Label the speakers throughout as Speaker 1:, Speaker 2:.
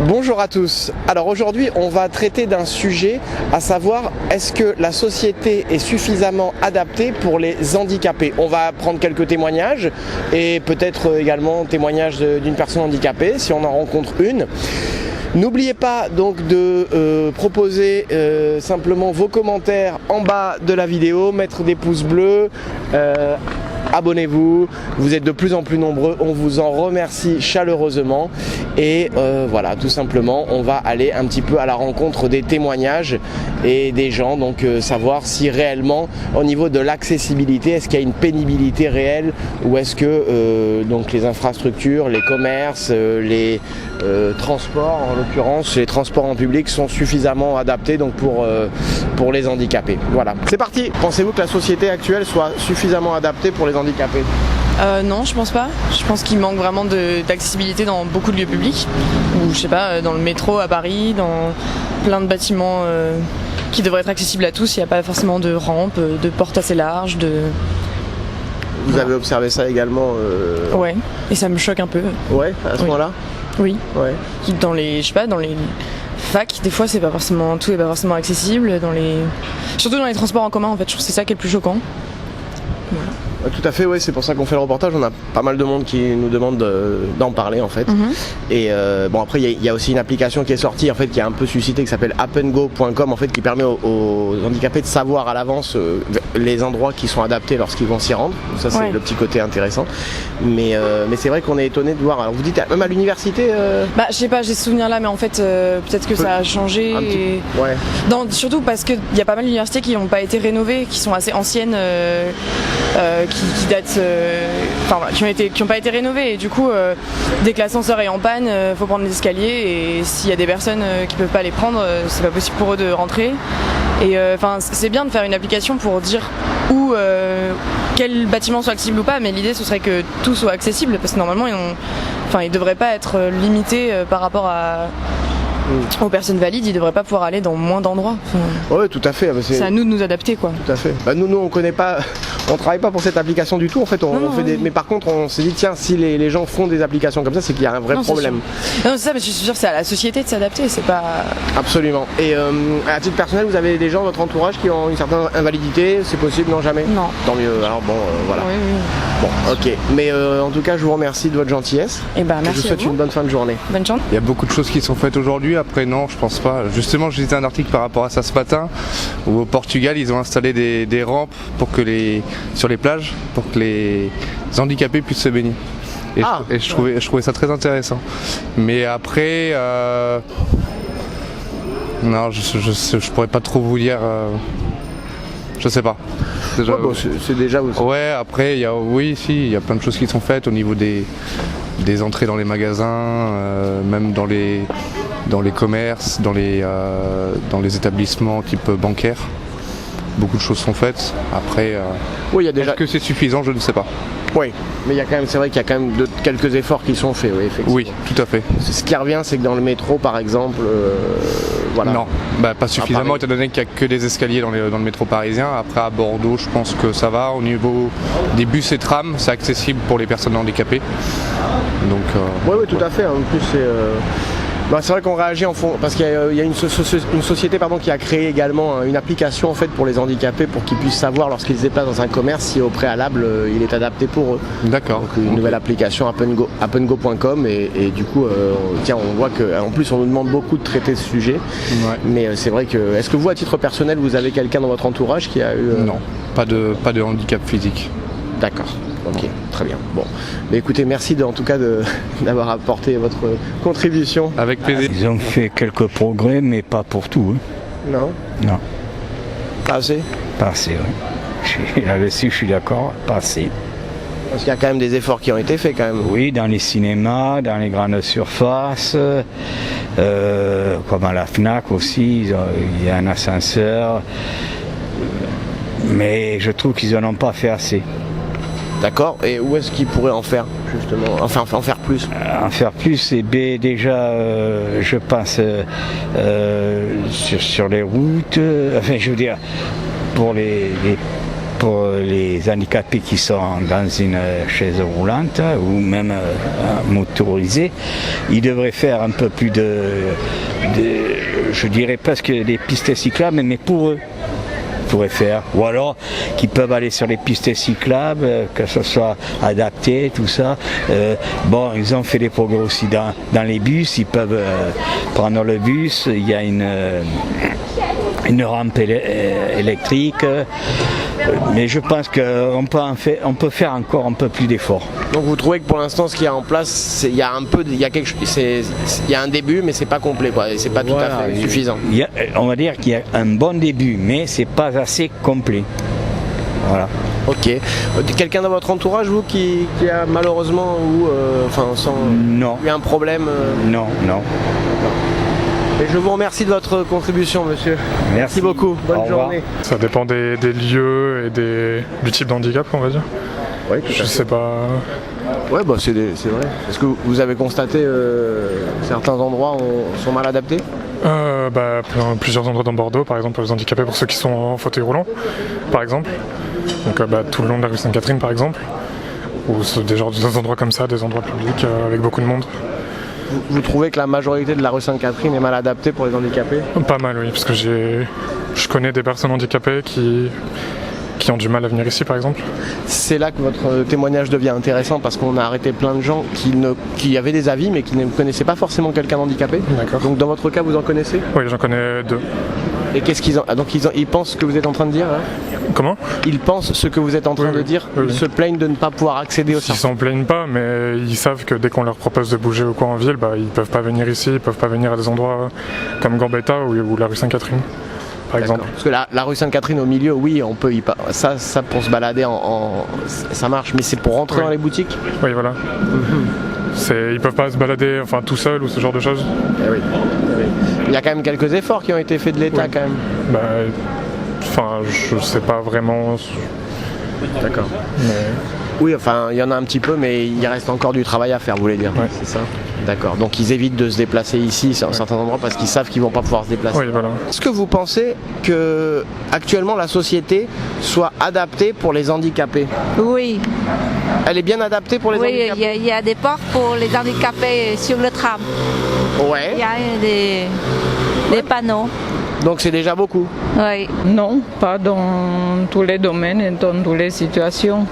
Speaker 1: Bonjour à tous. Alors aujourd'hui on va traiter d'un sujet, à savoir est-ce que la société est suffisamment adaptée pour les handicapés. On va prendre quelques témoignages et peut-être également témoignages d'une personne handicapée si on en rencontre une. N'oubliez pas donc de proposer simplement vos commentaires en bas de la vidéo, mettre des pouces bleus, abonnez-vous, vous êtes de plus en plus nombreux, on vous en remercie chaleureusement et voilà, tout simplement on va aller un petit peu à la rencontre des témoignages et des gens, donc savoir si réellement au niveau de l'accessibilité, est-ce qu'il y a une pénibilité réelle ou est-ce que donc les infrastructures, les commerces, les transports, en l'occurrence les transports en public sont suffisamment adaptés donc pour les handicapés. Voilà, c'est parti. Pensez-vous que la société actuelle soit suffisamment adaptée pour les handicapés?
Speaker 2: Non, je pense pas. Je pense qu'il manque vraiment d'accessibilité dans beaucoup de lieux publics. Ou je sais pas, dans le métro à Paris, dans plein de bâtiments qui devraient être accessibles à tous. Il n'y a pas forcément de rampe, de portes assez larges.
Speaker 1: Vous avez observé ça également
Speaker 2: Ouais, et ça me choque un peu.
Speaker 1: Ouais, à ce moment-là.
Speaker 2: Oui.
Speaker 1: Ouais.
Speaker 2: Dans les, je sais pas, dans les facs, des fois c'est pas forcément, tout est pas forcément accessible. Surtout dans les transports en commun en fait, je trouve que c'est ça qui est le plus choquant. Voilà.
Speaker 1: Tout à fait, ouais, c'est pour ça qu'on fait le reportage. On a pas mal de monde qui nous demande d'en parler en fait. Et bon, après il y a aussi une application qui est sortie en fait, qui a un peu suscité, qui s'appelle appengo.com en fait, qui permet aux handicapés de savoir à l'avance les endroits qui sont adaptés lorsqu'ils vont s'y rendre. Ça c'est le petit côté intéressant. Mais c'est vrai qu'on est étonné de voir. Alors vous dites même à l'université
Speaker 2: Bah je sais pas, j'ai ce souvenir là, mais en fait peut-être que ça a changé.
Speaker 1: Ouais.
Speaker 2: Non, surtout parce qu'il y a pas mal d'universités qui n'ont pas été rénovées, qui sont assez anciennes. Qui datent, qui n'ont pas été rénovées et du coup dès que l'ascenseur est en panne, faut prendre les escaliers et s'il y a des personnes qui peuvent pas les prendre, c'est pas possible pour eux de rentrer. Et c'est bien de faire une application pour dire où quel bâtiment soit accessible ou pas, mais l'idée ce serait que tout soit accessible parce que normalement ils devraient pas être limités par rapport aux personnes valides, ils devraient pas pouvoir aller dans moins d'endroits.
Speaker 1: Oui, tout à fait.
Speaker 2: C'est à nous de nous adapter, quoi.
Speaker 1: Tout à fait. Bah, nous on connaît pas, on travaille pas pour cette application du tout. En fait, mais par contre, on s'est dit tiens, si les gens font des applications comme ça, c'est qu'il y a un vrai problème.
Speaker 2: Non, c'est ça, mais je suis sûr que c'est à la société de s'adapter, c'est pas.
Speaker 1: Absolument. Et à titre personnel, vous avez des gens dans votre entourage qui ont une certaine invalidité, c'est possible? Non, jamais.
Speaker 2: Non.
Speaker 1: Tant mieux. Alors bon, voilà.
Speaker 2: Oui.
Speaker 1: Bon, ok. Mais en tout cas, je vous remercie de votre gentillesse.
Speaker 2: Et ben, merci.
Speaker 1: Je vous souhaite une bonne fin de journée.
Speaker 2: Bonne chance.
Speaker 3: Il y a beaucoup de choses qui sont faites aujourd'hui. Après, non, je pense pas. Justement, j'ai lisé un article par rapport à ça ce matin, où au Portugal, ils ont installé des rampes sur les plages pour que les handicapés puissent se baigner. Et je trouvais ça très intéressant. Mais après, non, je pourrais pas trop vous dire. Je sais pas.
Speaker 1: Déjà, c'est déjà aussi.
Speaker 3: Ouais, après, il y a plein de choses qui sont faites au niveau des entrées dans les magasins, même dans les commerces, dans les établissements type bancaire. Beaucoup de choses sont faites. Après, est-ce que c'est suffisant? Je ne sais pas.
Speaker 1: Oui, mais c'est vrai qu'il y a quand même quelques efforts qui sont faits, oui, effectivement.
Speaker 3: Oui, tout à fait.
Speaker 1: Ce qui revient, c'est que dans le métro, par exemple, voilà.
Speaker 3: Non, pas suffisamment, étant donné qu'il n'y a que des escaliers dans le métro parisien. Après, à Bordeaux, je pense que ça va. Au niveau des bus et trams, c'est accessible pour les personnes handicapées. Donc,
Speaker 1: oui, tout à fait. En plus, c'est vrai qu'on réagit en fond parce qu'il y a une société qui a créé également une application en fait pour les handicapés pour qu'ils puissent savoir lorsqu'ils se déplacent dans un commerce si au préalable il est adapté pour eux.
Speaker 3: D'accord.
Speaker 1: Donc une nouvelle application appengo.com et du coup on voit qu'en plus on nous demande beaucoup de traiter ce sujet. Ouais. Mais c'est vrai que est-ce que vous à titre personnel vous avez quelqu'un dans votre entourage qui a eu
Speaker 3: Non, pas de handicap physique.
Speaker 1: D'accord. Ok, très bien. Bon, mais écoutez, merci en tout cas d'avoir apporté votre contribution.
Speaker 3: Avec plaisir.
Speaker 4: Ils ont fait quelques progrès, mais pas pour tout.
Speaker 1: Non.
Speaker 4: Non.
Speaker 1: Pas assez.
Speaker 4: Pas assez, oui. Là-dessus, je suis d'accord, pas assez.
Speaker 1: Parce qu'il y a quand même des efforts qui ont été faits quand même.
Speaker 4: Oui, dans les cinémas, dans les grandes surfaces, comme à la FNAC aussi, il y a un ascenseur. Mais je trouve qu'ils n'en ont pas fait assez.
Speaker 1: D'accord. Et où est-ce qu'ils pourraient en faire? justement, enfin en faire plus?
Speaker 4: En faire plus, et B, déjà, je pense sur les routes, enfin je veux dire, pour les handicapés qui sont dans une chaise roulante ou même motorisée, ils devraient faire un peu plus je dirais presque des pistes cyclables, mais pour eux. Pourraient faire, ou alors qu'ils peuvent aller sur les pistes cyclables, que ce soit adapté, tout ça. Bon, ils ont fait des progrès aussi dans les bus, ils peuvent prendre le bus, il y a une rampe électrique, mais je pense qu'on peut faire encore un peu plus d'efforts.
Speaker 1: Donc vous trouvez que pour l'instant ce qu'il y a en place, il y a un début, mais c'est pas complet, quoi, c'est pas tout à fait suffisant.
Speaker 4: On va dire qu'il y a un bon début, mais c'est pas assez complet. Voilà.
Speaker 1: Ok. Quelqu'un dans votre entourage, vous, qui a malheureusement eu un problème
Speaker 4: Non.
Speaker 1: Et je vous remercie de votre contribution, monsieur. Merci beaucoup. Bonne journée.
Speaker 5: Ça dépend des lieux et du type d'handicap, on va dire.
Speaker 1: Oui,
Speaker 5: je sais pas.
Speaker 1: Ouais, bah c'est vrai. Est-ce que vous avez constaté certains endroits sont mal adaptés?
Speaker 5: Plusieurs endroits dans Bordeaux, par exemple pour les handicapés, pour ceux qui sont en fauteuil roulant, par exemple. Donc tout le long de la rue Sainte-Catherine, par exemple. Ou des endroits comme ça, des endroits publics avec beaucoup de monde.
Speaker 1: Vous trouvez que la majorité de la rue Sainte-Catherine est mal adaptée pour les handicapés?
Speaker 5: Pas mal, oui, parce que je connais des personnes handicapées qui ont du mal à venir ici, par exemple.
Speaker 1: C'est là que votre témoignage devient intéressant, parce qu'on a arrêté plein de gens qui avaient des avis mais qui ne connaissaient pas forcément quelqu'un d'handicapé.
Speaker 5: D'accord.
Speaker 1: Donc dans votre cas, vous en connaissez?
Speaker 5: Oui, j'en connais 2.
Speaker 1: Et qu'est-ce qu'ils ont? Donc ils pensent ce que vous êtes en train de dire là?
Speaker 5: Comment?
Speaker 1: Ils pensent ce que vous êtes en train de dire?
Speaker 5: Oui.
Speaker 1: Ils se plaignent de ne pas pouvoir accéder au service?
Speaker 5: Ils s'en plaignent pas, mais ils savent que dès qu'on leur propose de bouger ou quoi en ville, ils peuvent pas venir ici, ils peuvent pas venir à des endroits comme Gambetta ou la rue Sainte-Catherine, par exemple.
Speaker 1: Parce que la rue Sainte-Catherine au milieu, oui, on peut ça pour se balader ça marche, mais c'est pour rentrer dans les boutiques?
Speaker 5: Oui, voilà. Ils peuvent pas se balader tout seuls ou ce genre de choses.
Speaker 1: Eh oui. Il y a quand même quelques efforts qui ont été faits de l'État quand même.
Speaker 5: Je sais pas vraiment.
Speaker 1: D'accord. Oui, il y en a un petit peu, mais il reste encore du travail à faire, vous voulez dire?
Speaker 5: Ouais.
Speaker 1: C'est ça? D'accord. Donc ils évitent de se déplacer ici, à certains endroits, parce qu'ils savent qu'ils vont pas pouvoir se déplacer.
Speaker 5: Oui, voilà.
Speaker 1: Est-ce que vous pensez que actuellement la société soit adaptée pour les handicapés?
Speaker 6: Oui.
Speaker 1: Elle est bien adaptée pour les handicapés?
Speaker 6: Oui, il y a des portes pour les handicapés sur le tram.
Speaker 1: Ouais.
Speaker 6: Il y a des panneaux.
Speaker 1: Donc c'est déjà beaucoup?
Speaker 6: Oui.
Speaker 7: Non, pas dans tous les domaines et dans toutes les situations.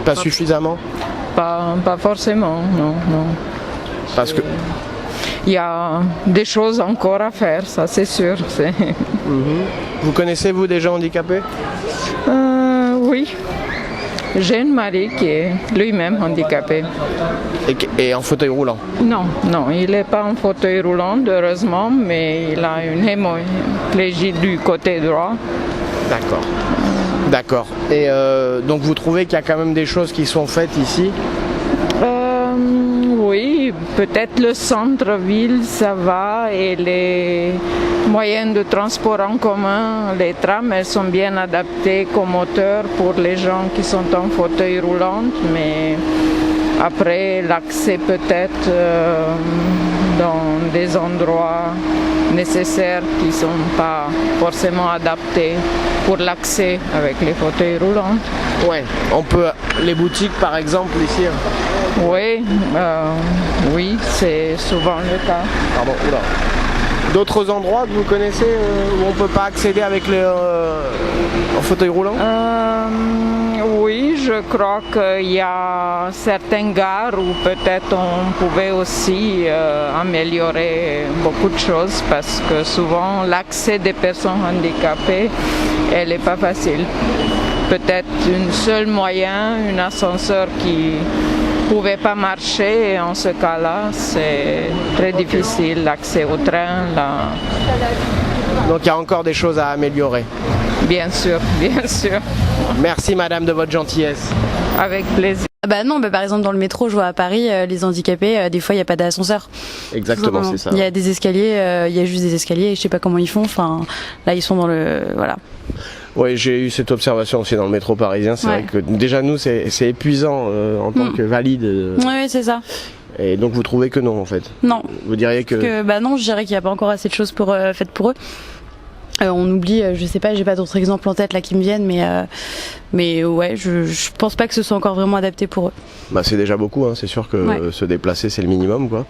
Speaker 1: Pas suffisamment?
Speaker 7: Pas forcément, non.
Speaker 1: Parce que...
Speaker 7: Il y a des choses encore à faire, ça c'est sûr.
Speaker 1: Vous connaissez, vous, des gens handicapés?
Speaker 7: Oui. J'ai un mari qui est lui-même handicapé.
Speaker 1: Et en fauteuil roulant?
Speaker 7: Non, il n'est pas en fauteuil roulant, heureusement, mais il a une hémiplégie du côté droit.
Speaker 1: D'accord. Et donc vous trouvez qu'il y a quand même des choses qui sont faites ici?
Speaker 7: Oui, peut-être le centre-ville, ça va, et les moyens de transport en commun, les trams, elles sont bien adaptées comme moteurs pour les gens qui sont en fauteuil roulant, mais après l'accès peut-être dans des endroits nécessaires qui ne sont pas forcément adaptés pour l'accès avec les fauteuils roulants.
Speaker 1: Ouais, les boutiques par exemple ici.
Speaker 7: Oui, c'est souvent le cas.
Speaker 1: Pardon, oula. D'autres endroits que vous connaissez où on ne peut pas accéder avec en fauteuil roulant?
Speaker 7: Oui, je crois qu'il y a certaines gares où peut-être on pouvait aussi améliorer beaucoup de choses, parce que souvent l'accès des personnes handicapées, elle n'est pas facile. Peut-être un seul moyen, un ascenseur qui ne pouvait pas marcher, et en ce cas-là, c'est très difficile, l'accès au train.
Speaker 1: Donc il y a encore des choses à améliorer.
Speaker 7: Bien sûr.
Speaker 1: Merci madame de votre gentillesse.
Speaker 7: Avec plaisir.
Speaker 8: Non, par exemple dans le métro, je vois à Paris, les handicapés, des fois il n'y a pas d'ascenseur.
Speaker 1: Exactement, c'est ça.
Speaker 8: Il y a des escaliers, il y a juste des escaliers, et je sais pas comment ils font, là ils sont dans le... Voilà.
Speaker 1: Oui, j'ai eu cette observation aussi dans le métro parisien. C'est
Speaker 8: Ouais.
Speaker 1: vrai que déjà nous, c'est épuisant en tant que valide.
Speaker 8: Oui, c'est ça.
Speaker 1: Et donc vous trouvez que non en fait.
Speaker 8: Non.
Speaker 1: Vous diriez que...
Speaker 8: Bah non, je dirais qu'il n'y a pas encore assez de choses faites pour eux. On oublie, je sais pas, j'ai pas d'autres exemples en tête là qui me viennent, mais ouais, je pense pas que ce soit encore vraiment adapté pour eux.
Speaker 1: Bah, c'est déjà beaucoup, hein. C'est sûr que
Speaker 8: Ouais.
Speaker 1: se déplacer c'est le minimum quoi.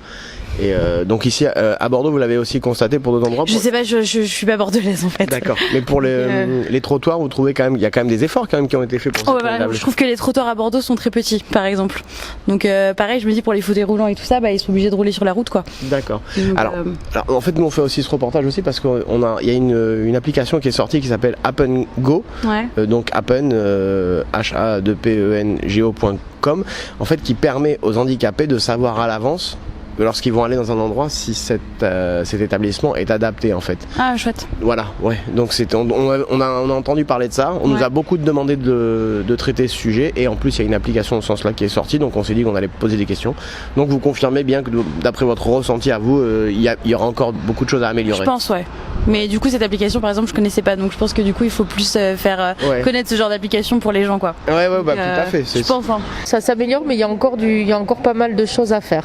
Speaker 1: Et donc ici à Bordeaux, vous l'avez aussi constaté pour d'autres endroits.
Speaker 8: Je sais pas, je suis pas bordelaise en fait.
Speaker 1: D'accord. Mais pour les trottoirs, vous trouvez quand même, il y a quand même des efforts quand même qui ont été faits pour
Speaker 8: Oh,
Speaker 1: cette
Speaker 8: voilà,
Speaker 1: table.
Speaker 8: je trouve que les trottoirs à Bordeaux sont très petits, par exemple. Donc pareil, je me dis pour les fauteuils roulants et tout ça, bah ils sont obligés de rouler sur la route quoi.
Speaker 1: D'accord.
Speaker 8: Donc,
Speaker 1: Alors en fait nous on fait aussi ce reportage aussi parce il y a une application qui est sortie qui s'appelle Happen Go.
Speaker 8: ouais.
Speaker 1: Donc Happen HA2PENGO.com en fait qui permet aux handicapés de savoir à l'avance lorsqu'ils vont aller dans un endroit si cet établissement est adapté en fait.
Speaker 8: Ah chouette.
Speaker 1: Voilà, ouais. Donc on a entendu parler de ça. On nous a beaucoup demandé de traiter ce sujet et en plus il y a une application dans ce sens-là qui est sortie. Donc on s'est dit qu'on allait poser des questions. Donc vous confirmez bien que d'après votre ressenti à vous, il y aura encore beaucoup de choses à améliorer.
Speaker 8: Je pense ouais. Mais du coup cette application par exemple je connaissais pas, donc je pense que du coup il faut plus faire
Speaker 1: Ouais.
Speaker 8: connaître ce genre d'application pour les gens quoi.
Speaker 1: Ouais, bah,
Speaker 8: Donc,
Speaker 1: tout à fait.
Speaker 8: Je pense. Hein.
Speaker 9: Ça s'améliore, mais il y a encore pas mal de choses à faire.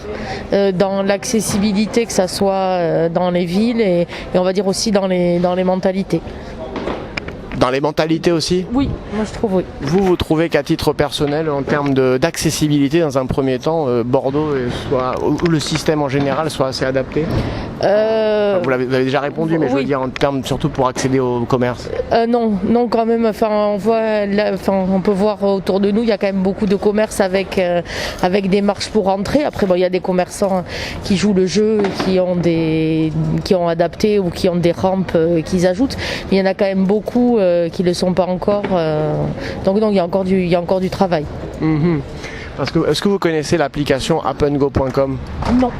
Speaker 9: Dans l'accessibilité, que ça soit dans les villes et on va dire aussi dans les mentalités.
Speaker 1: Dans les mentalités aussi.
Speaker 9: Oui, moi je trouve oui.
Speaker 1: Vous trouvez qu'à titre personnel, en termes d'accessibilité dans un premier temps, Bordeaux ou le système en général soit assez adapté? Vous avez déjà répondu, mais je veux
Speaker 9: Oui.
Speaker 1: dire en termes surtout pour accéder au commerce.
Speaker 9: Non quand même. Enfin, on peut voir autour de nous, il y a quand même beaucoup de commerces avec des marches pour rentrer. Après, bon, il y a des commerçants qui jouent le jeu, qui ont adapté ou qui ont des rampes qu'ils ajoutent. Mais il y en a quand même beaucoup qui le sont pas encore. Donc il y a encore du travail.
Speaker 1: Parce que est-ce que vous connaissez l'application happengo.com?
Speaker 9: Non.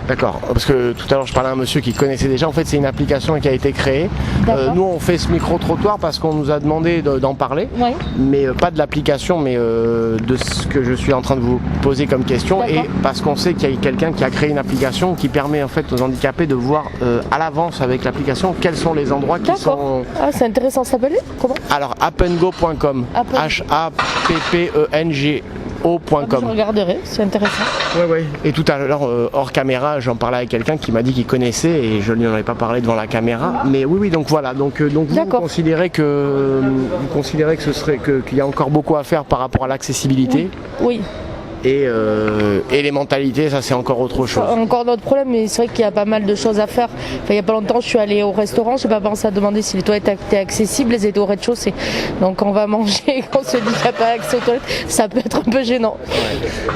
Speaker 1: D'accord, parce que tout à l'heure je parlais à un monsieur qui connaissait déjà, en fait c'est une application qui a été créée.
Speaker 9: D'accord.
Speaker 1: Nous on fait ce micro-trottoir parce qu'on nous a demandé d'en parler,
Speaker 9: Ouais.
Speaker 1: mais pas de l'application, mais de ce que je suis en train de vous poser comme question,
Speaker 9: D'accord.
Speaker 1: et parce qu'on sait qu'il y a quelqu'un qui a créé une application qui permet en fait aux handicapés de voir à l'avance avec l'application quels sont les endroits qui
Speaker 9: D'accord.
Speaker 1: sont...
Speaker 9: Ah, c'est intéressant. Ça s'appelle comment?
Speaker 1: Alors happengo.com,
Speaker 9: Happen.
Speaker 1: HAPPENGO.com.
Speaker 9: Je regarderai, c'est intéressant.
Speaker 1: Ouais. Et tout à l'heure, hors caméra, j'en parlais avec quelqu'un qui m'a dit qu'il connaissait et je ne lui en avais pas parlé devant la caméra. Mais oui, donc voilà. Donc vous
Speaker 9: D'accord.
Speaker 1: considérez que qu'il y a encore beaucoup à faire par rapport à l'accessibilité
Speaker 9: Oui.
Speaker 1: et les mentalités, ça c'est encore autre chose.
Speaker 9: Encore notre problème, mais c'est vrai qu'il y a pas mal de choses à faire. Enfin, il n'y a pas longtemps, je suis allée au restaurant, je n'ai pas pensé à demander si les toilettes étaient accessibles, elles étaient au rez-de-chaussée. Donc on va manger, on se dit qu'il n'y a pas accès aux toilettes, ça peut être un peu gênant.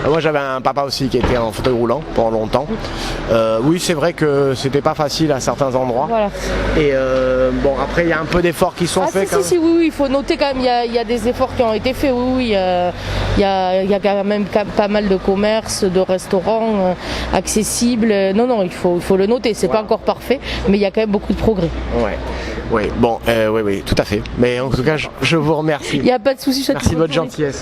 Speaker 1: Moi j'avais un papa aussi qui était en fauteuil roulant pendant longtemps. Oui, c'est vrai que c'était pas facile à certains endroits.
Speaker 9: Voilà.
Speaker 1: Et bon, après il y a un peu d'efforts qui sont faits.
Speaker 9: Si, oui, il faut noter quand même, il y a des efforts qui ont été faits, oui, il y a quand même pas mal de commerces, de restaurants accessibles. Non, il faut le noter, c'est pas encore parfait, mais il y a quand même beaucoup de progrès.
Speaker 1: Oui, bon, oui, tout à fait. Mais en tout cas, je vous remercie.
Speaker 9: Il n'y a pas de souci.
Speaker 1: Merci de votre gentillesse.